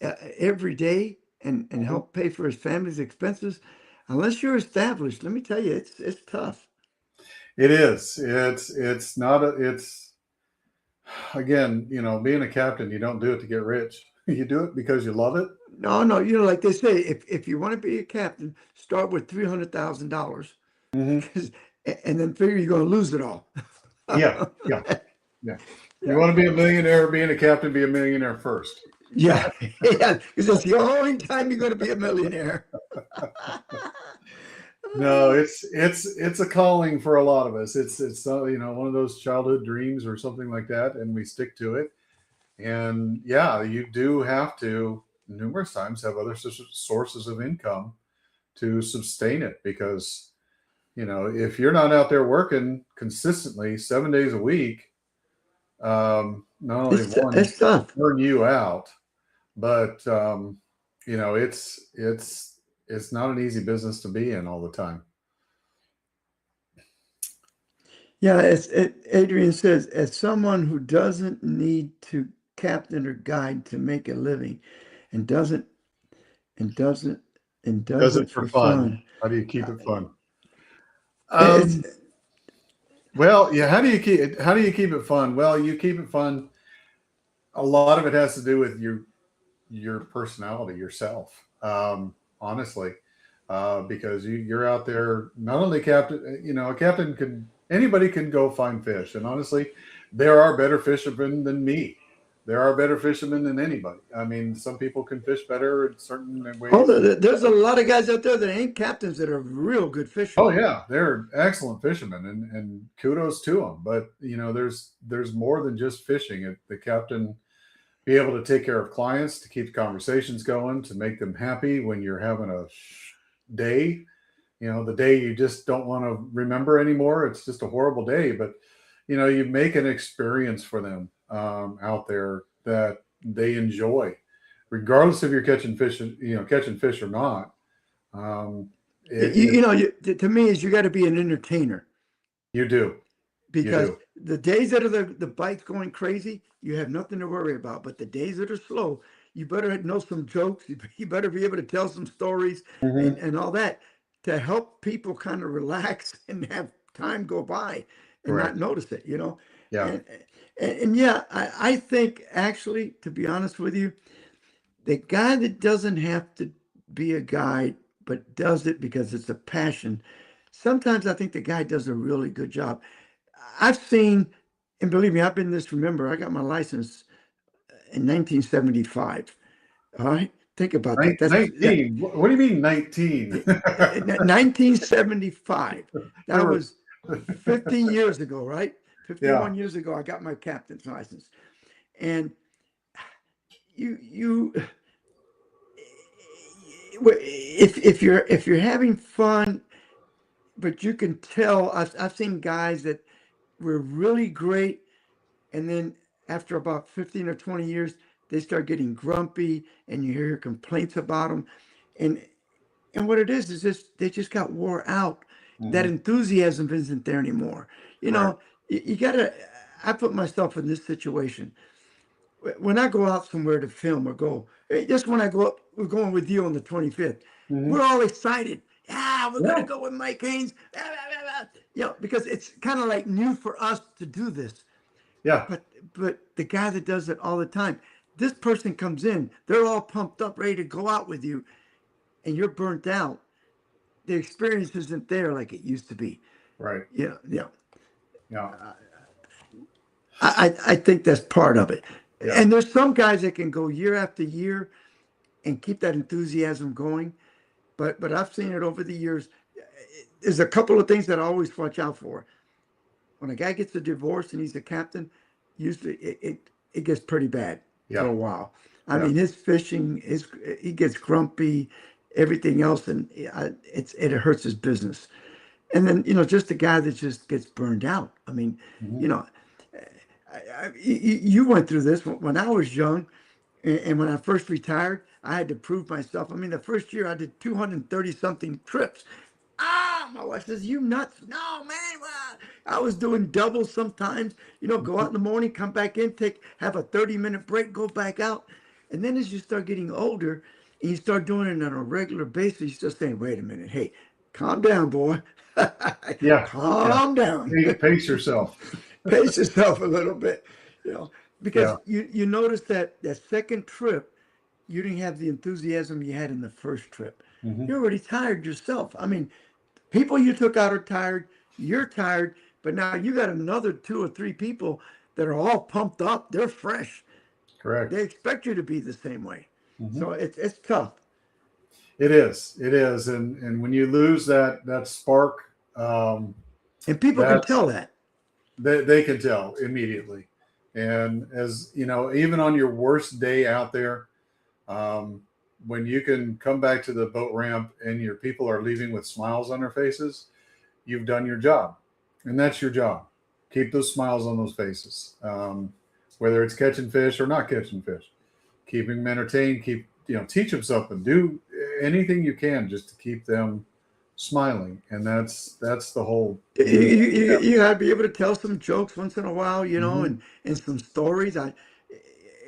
every day and help pay for his family's expenses, unless you're established, let me tell you, it's tough. It is. It's not it's again, being a captain, you don't do it to get rich. You do it because you love it. No, like they say, if you want to be a captain, start with $300,000, and then figure you're going to lose it all. Yeah. You want to be a millionaire, being a captain, be a millionaire first. Yeah, because that's the only time you're going to be a millionaire. No, it's a calling for a lot of us. It's one of those childhood dreams or something like that, and we stick to it. And yeah, you do have to numerous times have other sources of income to sustain it, because if you're not out there working consistently 7 days a week, not only one It's tough. burn you out, but it's not an easy business to be in all the time. Yeah, Adrian says, as someone who doesn't need to captain or guide to make a living, and doesn't Does it for for fun. fun. How do you keep it fun? It's, Well, yeah. How do you keep it fun? Well, you keep it fun. A lot of it has to do with your personality, yourself. Honestly, because you're out there. Not only captain, a captain anybody can go find fish, and honestly, there are better fishermen than me. There are better fishermen than anybody. I mean, some people can fish better in certain ways. there's a lot of guys out there that ain't captains that are real good fishermen. Oh yeah, they're excellent fishermen, and kudos to them. But there's more than just fishing. The captain be able to take care of clients, to keep conversations going, to make them happy when you're having a day, the day you just don't want to remember anymore. It's just a horrible day, but you make an experience for them out there that they enjoy, regardless if you're catching fish or not. To me, is you got to be an entertainer. You do. Because the days that are the bike's going crazy, you have nothing to worry about. But the days that are slow, you better know some jokes. You better be able to tell some stories and all that to help people kind of relax and have time go by and not notice it, Yeah. And yeah, I think actually, to be honest with you, the guy that doesn't have to be a guide, but does it because it's a passion, sometimes I think the guy does a really good job. I've seen, and believe me, I've been this, remember, I got my license in 1975. All right. Think about that. That's 19. What do you mean 19? 1975. That was 15 years ago, right? 51 years ago, I got my captain's license. And if you're having fun, but you can tell, I've seen guys that were really great, and then after about 15 or 20 years, they start getting grumpy, and you hear complaints about them, and what it is just they just got wore out. That enthusiasm isn't there anymore. You gotta. I put myself in this situation. When I go out somewhere to film or go, just when I go up, we're going with you on the 25th. We're all excited. Yeah, we're gonna go with Mike Haynes. Because it's kind of like new for us to do this. Yeah. But the guy that does it all the time, this person comes in, they're all pumped up, ready to go out with you, and you're burnt out. The experience isn't there like it used to be. Right. Yeah. Yeah. I think that's part of it. Yeah. And there's some guys that can go year after year and keep that enthusiasm going. But I've seen it over the years. There's a couple of things that I always watch out for. When a guy gets a divorce and he's a captain, usually it gets pretty bad for a while. I mean, his fishing he gets grumpy, everything else, and it hurts his business. And then just a guy that just gets burned out. I mean, you went through this when I was young, and when I first retired, I had to prove myself. I mean, the first year I did 230 something trips. My wife says, "You nuts?" No, man. I was doing doubles sometimes. Go out in the morning, come back in, have a 30-minute break, go back out. And then as you start getting older and you start doing it on a regular basis, you start saying, "Wait a minute, hey, calm down, boy." Calm down. Pace yourself. Pace yourself a little bit, because you notice that second trip, you didn't have the enthusiasm you had in the first trip. You're already tired yourself. I mean, people you took out are tired. You're tired, but now you got another 2 or 3 people that are all pumped up. They're fresh. Correct. They expect you to be the same way. So it's tough. It is, and when you lose that spark, and people can tell that. They can tell immediately. And as you know, even on your worst day out there, when you can come back to the boat ramp and your people are leaving with smiles on their faces, you've done your job. And that's your job. Keep those smiles on those faces. Whether it's catching fish or not catching fish, keeping them entertained, teach them something, do anything you can just to keep them smiling. And that's the whole. You gotta be able to tell some jokes once in a while, and some stories. Like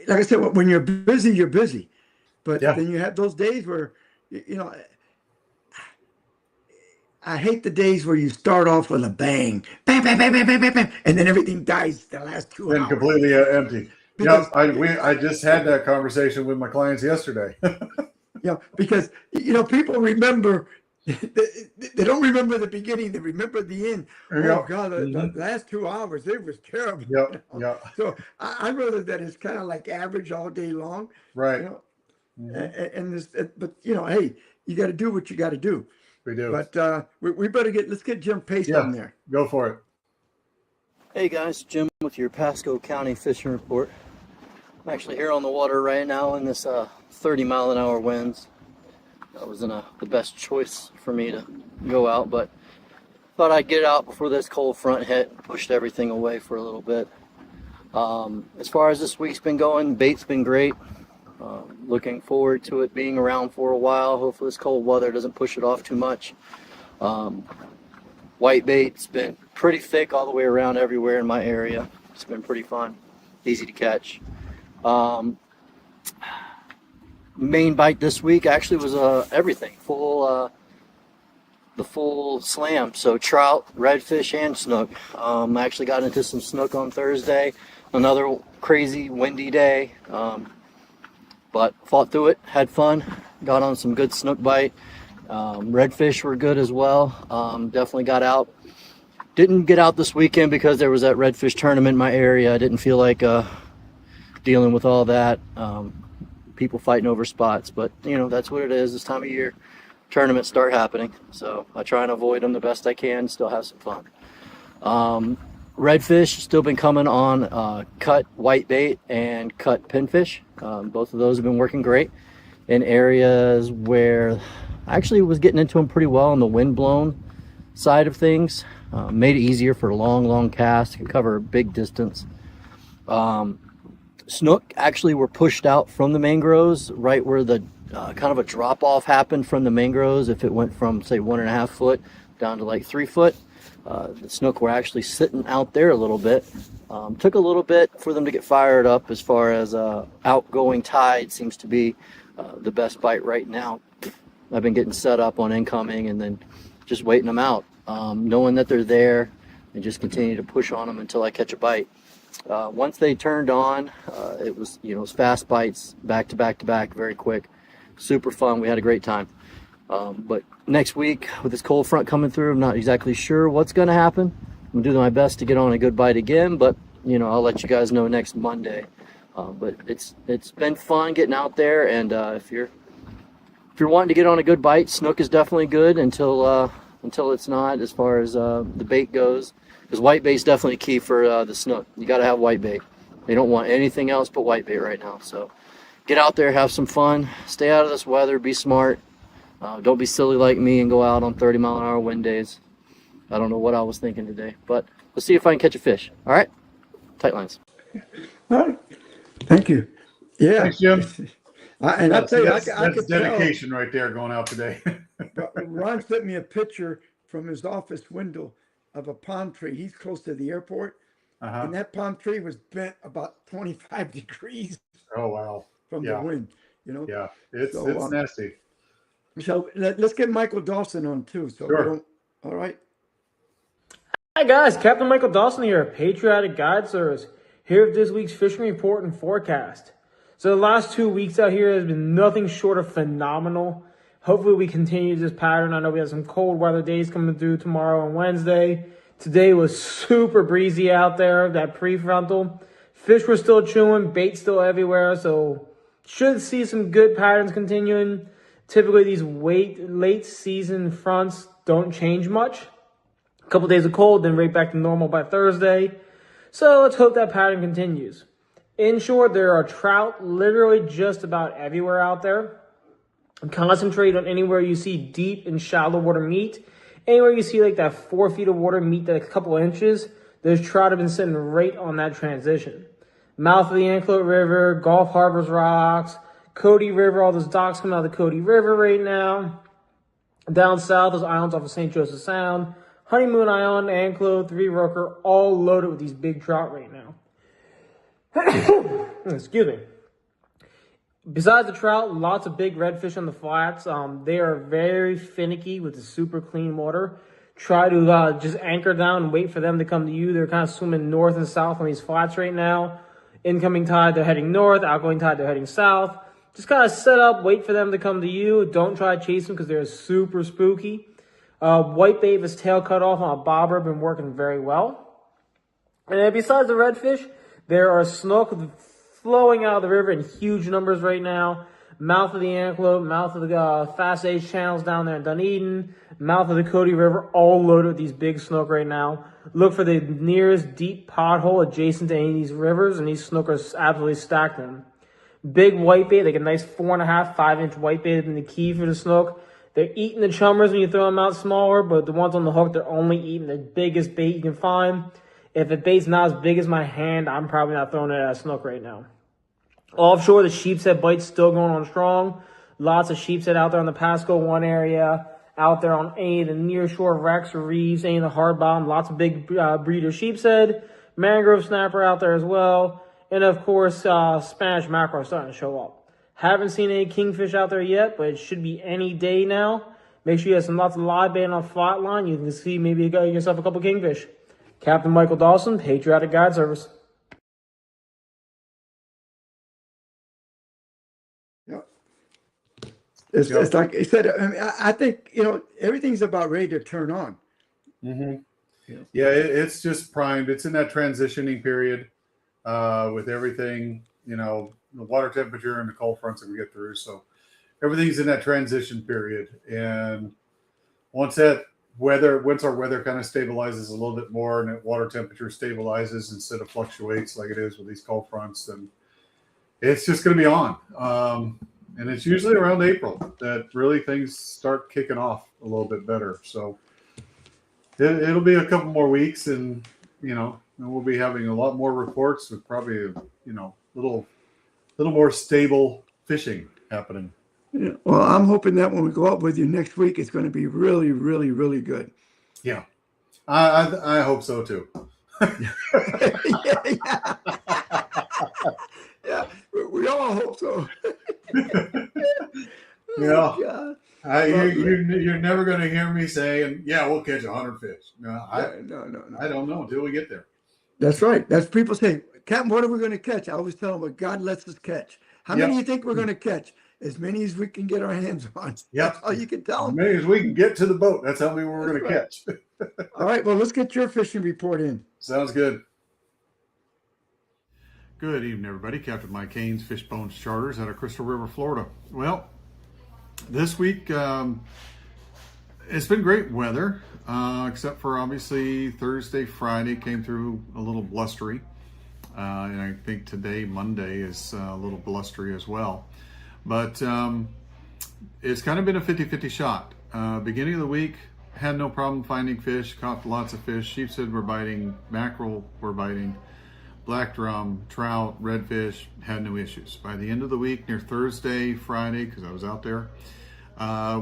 I said, when you're busy, you're busy. But Yeah. then you have those days where, I hate the days where you start off with a bang, bang, bang, bang, bang, bang, bang, bang, and then everything dies the last 2 Been hours. completely empty. Because- I just had that conversation with my clients yesterday. Because people remember. They don't remember the beginning. They remember the end. Yeah. Oh God, the last 2 hours, it was terrible. Yeah. So I rather that it's kind of like average all day long. Right. And this, but hey, you got to do what you got to do. We do. But we better let's get Jim Pace on there. Go for it. Hey guys, Jim with your Pasco County Fishing Report. I'm actually here on the water right now in this 30-mile-an-hour winds. That wasn't the best choice for me to go out, but thought I'd get out before this cold front hit. Pushed everything away for a little bit. As far as this week's been going, bait's been great. Looking forward to it being around for a while. Hopefully this cold weather doesn't push it off too much. White bait's been pretty thick all the way around everywhere in my area. It's been pretty fun, easy to catch. Main bite this week actually was everything, the full slam. So trout, redfish, and snook. I actually got into some snook on Thursday. Another crazy windy day, but fought through it, had fun, got on some good snook bite. Redfish were good as well. Definitely got out. Didn't get out this weekend because there was that redfish tournament in my area. I didn't feel like dealing with all that. People fighting over spots, but that's what it is this time of year. Tournaments start happening, so I try and avoid them the best I can, still have some fun. Redfish still been coming on cut white bait and cut pinfish. Both of those have been working great in areas where I actually was getting into them pretty well on the wind-blown side of things. Made it easier for long casts, could cover a big distance. Snook actually were pushed out from the mangroves right where the kind of a drop-off happened from the mangroves. If it went from, say, 1.5 foot down to like 3 foot, the snook were actually sitting out there a little bit. Took a little bit for them to get fired up. As far as outgoing tide seems to be the best bite right now. I've been getting set up on incoming and then just waiting them out, knowing that they're there, and just continue to push on them until I catch a bite. Once they turned on, it was fast bites, back to back to back, very quick, super fun. We had a great time. But next week with this cold front coming through, I'm not exactly sure what's going to happen. I'm doing my best to get on a good bite again, but I'll let you guys know next Monday. But it's been fun getting out there, and if you're wanting to get on a good bite, snook is definitely good until it's not, as far as the bait goes. Because white bait's definitely key for the snook. You got to have white bait. They don't want anything else but white bait right now. So get out there, have some fun, stay out of this weather, be smart. Don't be silly like me and go out on 30-mile-an-hour wind days. I don't know what I was thinking today, but let's see if I can catch a fish. All right? Tight lines. All right. Thank you. Yeah. Thanks, Jim. And I'll tell you, that's I could tell. dedication right there going out today. Ron sent me a picture from his office window of a palm tree. He's close to the airport, and that palm tree was bent about 25 degrees Oh, wow. from the wind. Yeah, it's So, nasty. So let's get Michael Dawson on too. So we Sure. don't. All right. Hi guys, Captain Michael Dawson here, Patriotic Guide Service, here with this week's fishing report and forecast. So the last 2 weeks out here has been nothing short of phenomenal. Hopefully we continue this pattern. I know we have some cold weather days coming through tomorrow and Wednesday. Today was super breezy out there, that prefrontal. Fish were still chewing, bait still everywhere, so should see some good patterns continuing. Typically these late season fronts don't change much. A couple days of cold, then right back to normal by Thursday. So let's hope that pattern continues. In short, there are trout literally just about everywhere out there. Concentrate on anywhere you see deep and shallow water meat. Anywhere you see like that 4 feet of water meet that a couple inches, those trout have been sitting right on that transition. Mouth of the Anclote River, Gulf Harbors Rocks, Cody River, all those docks come out of the Cody River right now. Down south, those islands off of St. Joseph Sound, Honeymoon Island, Anclote, Three Roker, all loaded with these big trout right now. Excuse me. Besides the trout, lots of big redfish on the flats. They are very finicky with the super clean water. Try to just anchor down and wait for them to come to you. They're kind of swimming north and south on these flats right now. Incoming tide, they're heading north. Outgoing tide, they're heading south. Just kind of set up, wait for them to come to you. Don't try to chase them because they're super spooky. Whitebait with his tail cut off on a bobber have been working very well. And then besides the redfish, there are snook flowing out of the river in huge numbers right now. Mouth of the Anclote, mouth of the Fast Age channels down there in Dunedin, mouth of the Cody River, all loaded with these big snook right now. Look for the nearest deep pothole adjacent to any of these rivers, and these snook are absolutely stacked in. Big whitebait, like a nice 4.5, 5-inch whitebait in the key for the snook. They're eating the chummers when you throw them out smaller, but the ones on the hook, they're only eating the biggest bait you can find. If a bait's not as big as my hand, I'm probably not throwing it at a snook right now. Offshore, the sheepshead bite's still going on strong. Lots of sheepshead out there on the Pasco 1 area, out there on any of the nearshore wrecks or reefs, any of the hard bottom. Lots of big breeder sheepshead. Mangrove snapper out there as well. And of course, Spanish mackerel starting to show up. Haven't seen any kingfish out there yet, but it should be any day now. Make sure you have lots of live bait on flat line. You can see maybe you got yourself a couple kingfish. Captain Michael Dawson, Patriotic Guide Service. It's like I said. I mean, I think everything's about ready to turn on. Mm-hmm. Yeah, it's just primed. It's in that transitioning period with everything. The water temperature and the cold fronts that we get through. So everything's in that transition period, and once our weather kind of stabilizes a little bit more, and that water temperature stabilizes instead of fluctuates like it is with these cold fronts, then it's just going to be on. And it's usually around April that really things start kicking off a little bit better. So it'll be a couple more weeks, and we'll be having a lot more reports with probably little more stable fishing happening. Yeah. Well, I'm hoping that when we go up with you next week, it's going to be really, really, really good. Yeah, I hope so too. Yeah, we all hope so. You're never going to hear me saying, "Yeah, we'll catch 100 fish." No, I don't know until we get there. That's right. That's people say, Captain, what are we going to catch? I always tell them what God lets us catch. How many do you think we're going to catch? As many as we can get our hands on. Yep. That's all you can tell them. As many as we can get to the boat. That's how many we're going to catch. All right. Well, let's get your fishing report in. Sounds good. Good evening, everybody. Captain Mike Haynes, Fishbones Charters out of Crystal River, Florida. Well, this week it's been great weather, except for obviously Thursday, Friday came through a little blustery. And I think today, Monday, is a little blustery as well. But it's kind of been a 50-50 shot. Beginning of the week, had no problem finding fish, caught lots of fish. Sheepshead were biting, mackerel were biting, black drum, trout, redfish, had no issues. By the end of the week, near Thursday, Friday, because I was out there,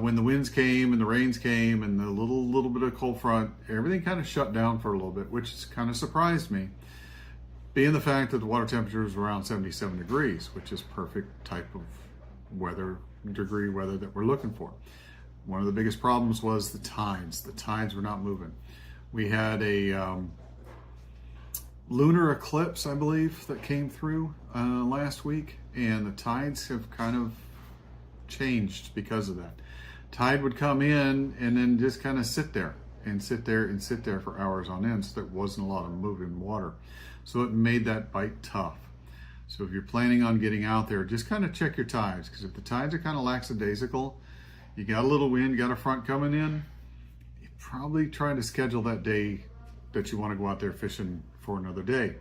when the winds came and the rains came and the little bit of cold front, everything kind of shut down for a little bit, which kind of surprised me. Being the fact that the water temperature is around 77 degrees, which is perfect type of degree weather that we're looking for. One of the biggest problems was the tides. The tides were not moving. We had a lunar eclipse, I believe, that came through last week, and the tides have kind of changed because of that. Tide would come in and then just kind of sit there for hours on end, so there wasn't a lot of moving water. So it made that bite tough. So if you're planning on getting out there, just kind of check your tides, because if the tides are kind of lackadaisical, you got a little wind, you got a front coming in, you're probably trying to schedule that day that you want to go out there fishing for another day.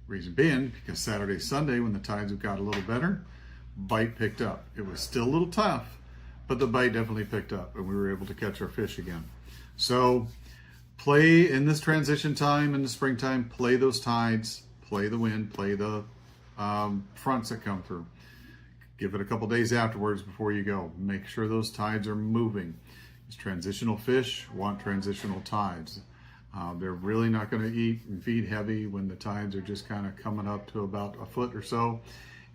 Reason being, because Saturday, Sunday, when the tides have got a little better, bite picked up. It was still a little tough, but the bite definitely picked up and we were able to catch our fish again. So play in this transition time in the springtime, play those tides, play the wind, play the fronts that come through. Give it a couple days afterwards before you go. Make sure those tides are moving. These transitional fish want transitional tides. They're really not going to eat and feed heavy when the tides are just kind of coming up to about a foot or so,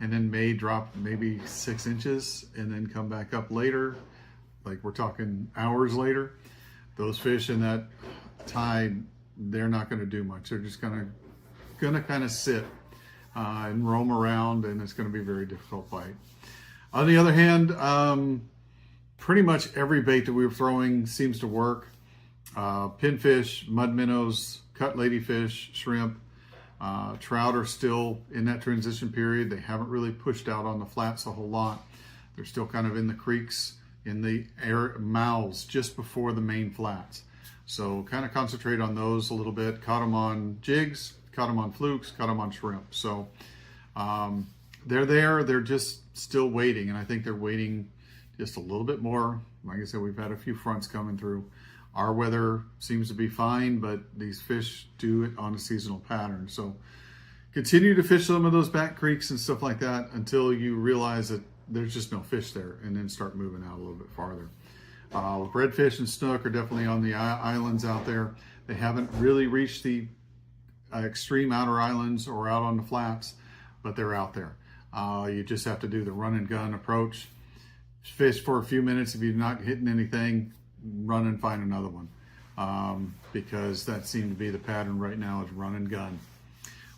and then may drop maybe 6 inches and then come back up later, like we're talking hours later. Those fish in that tide, they're not going to do much. They're just going to kind of sit and roam around, and it's going to be a very difficult bite. On the other hand, pretty much every bait that we were throwing seems to work. Pinfish, mud minnows, cut ladyfish, shrimp, trout are still in that transition period. They haven't really pushed out on the flats a whole lot. They're still kind of in the creeks, in the air mouths just before the main flats. So kind of concentrate on those a little bit. Caught them on jigs, caught them on flukes, caught them on shrimp. So they're there. They're just still waiting, and I think they're waiting just a little bit more. Like I said, we've had a few fronts coming through. Our weather seems to be fine, but these fish do it on a seasonal pattern. So continue to fish some of those back creeks and stuff like that until you realize that there's just no fish there, and then start moving out a little bit farther. Redfish and snook are definitely on the islands out there. They haven't really reached the extreme outer islands or out on the flats, but they're out there. You just have to do the run and gun approach. Fish for a few minutes. If you're not hitting anything, run and find another one, because that seemed to be the pattern right now, is run and gun.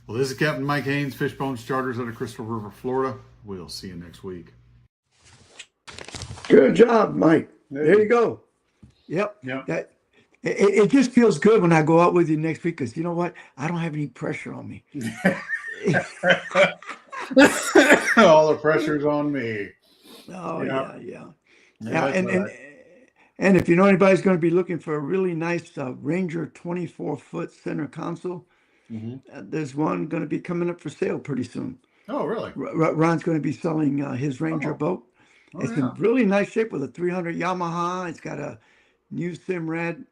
Well, this is Captain Mike Haynes, Fishbones Charters out of Crystal River, Florida. We'll see you next week. Good job, Mike. There you go. Yep. Yep. It just feels good when I go out with you next week, because you know what? I don't have any pressure on me. All the pressure's on me. Oh, Yeah. yeah. Yeah, And if you know anybody's going to be looking for a really nice Ranger 24-foot center console, there's one going to be coming up for sale pretty soon. Oh, really? Ron's going to be selling his Ranger boat. It's in really nice shape with a 300 Yamaha. It's got a new Simrad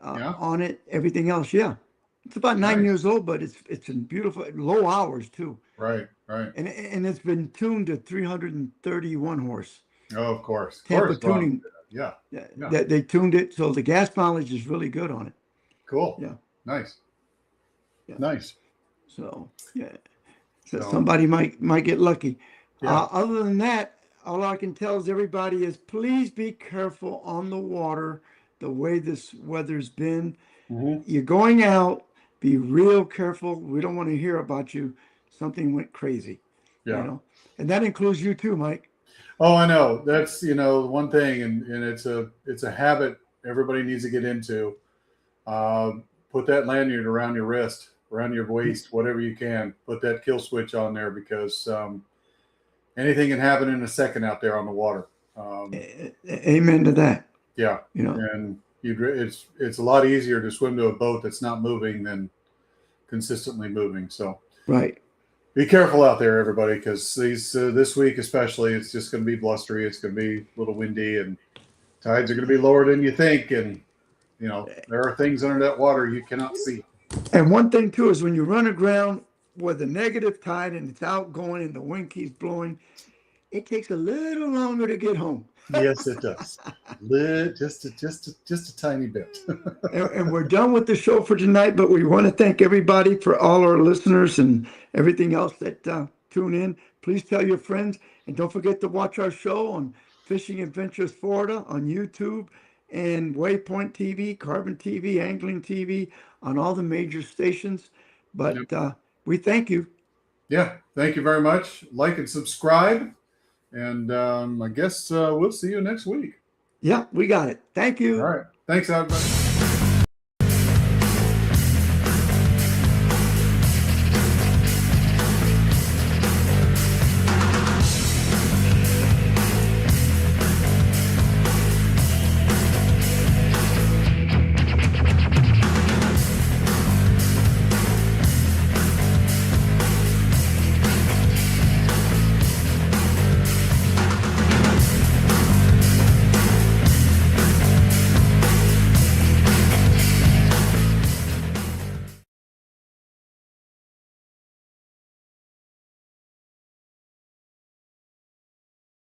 on it. Everything else, it's about 9 years old, but it's in beautiful low hours too. Right. And it's been tuned to 331 horse. Oh, of course. Tampa tuning. Yeah. They tuned it, so the gas mileage is really good on it. Cool. Yeah. Nice. Yeah. Nice. So so somebody might get lucky. Yeah. Other than that, all I can tell is everybody is please be careful on the water. The way this weather's been, you're going out. Be real careful. We don't want to hear about you. Something went crazy. Yeah. And that includes you too, Mike. Oh, I know. That's, one thing, and it's a habit everybody needs to get into. Put that lanyard around your wrist, around your waist, whatever you can. Put that kill switch on there, because anything can happen in a second out there on the water. Amen to that. Yeah. And it's a lot easier to swim to a boat that's not moving than consistently moving. So right. Be careful out there, everybody, because this week especially, it's just going to be blustery. It's going to be a little windy, and tides are going to be lower than you think. And, there are things under that water you cannot see. And one thing, too, is when you run aground with a negative tide and it's outgoing and the wind keeps blowing, it takes a little longer to get home. Yes, it does. Just a tiny bit. And we're done with the show for tonight, but we want to thank everybody for all our listeners and everything else that tune in. Please tell your friends, and don't forget to watch our show on Fishing Adventures Florida on YouTube and Waypoint TV, Carbon TV, Angling TV, on all the major stations. But we thank you. Yeah, thank you very much. Like and subscribe. And I guess we'll see you next week. Yeah, we got it. Thank you. All right. Thanks, everybody.